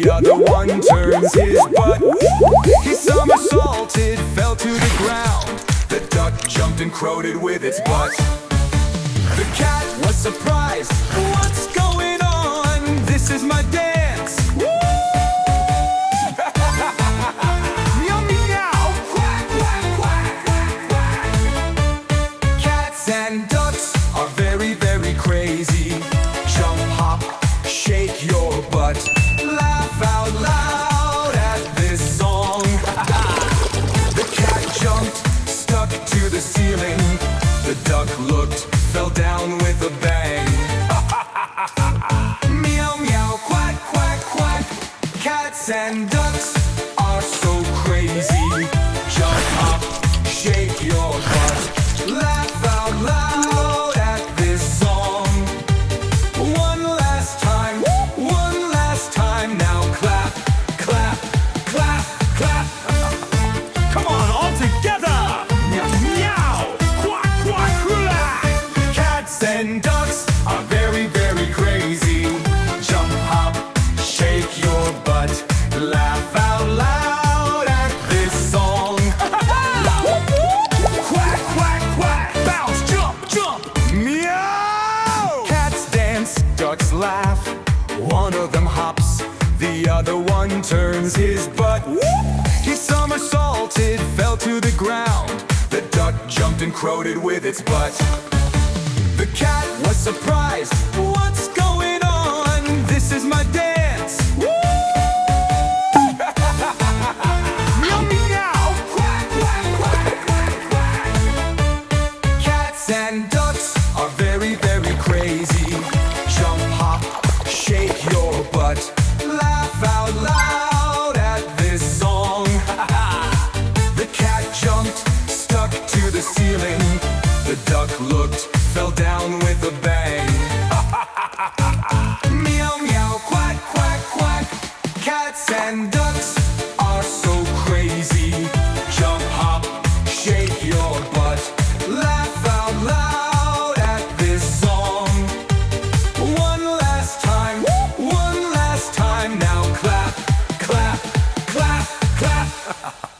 the other one turns his butt. He somersaulted, fell to the ground. The duck jumped and crowed it with its butt. The cat was surprised. What's going on? This is my dance. Woo! Meow meow, quack quack quack quack quack. Cats and ducks are very, very crazy. Jump, hop, shake your butt. Laugh out loud at this song. The cat jumped, stuck to the ceiling. The duck looked, fell down with a bang. Meow meow, quack quack quack. Cats and ducks are so crazy. Jump up, shake your butt. Laugh out loud at this song. One last time, now clap, clap, clap, clap. Come on, all together! Meow, meow! Quack, quack, quack! Cats and ducks are very, very crazy. Jump, hop, shake your butt. Laugh out loud at this song. Quack, quack, quack! Bounce, jump, jump! Meow! Cats dance, ducks laugh. One of them hops, the other one turns his butt. He somersaulted, fell to the ground. The duck jumped and crowed it with its butt. The cat was surprised. What's going on? This is my dance. Woo! Meow meow, quack quack quack quack quack. Cats and ducks are very, very crazy. Jump, hop, shake your butt. Laugh out loud at this song. The cat jumped, stuck to the ceiling. The duck looked, fell down with a bang. Meow meow, quack quack quack. Cats and ducks are so crazy. Jump, hop, shake your butt. Laugh out loud at this song. One last time, now clap, clap, clap, clap.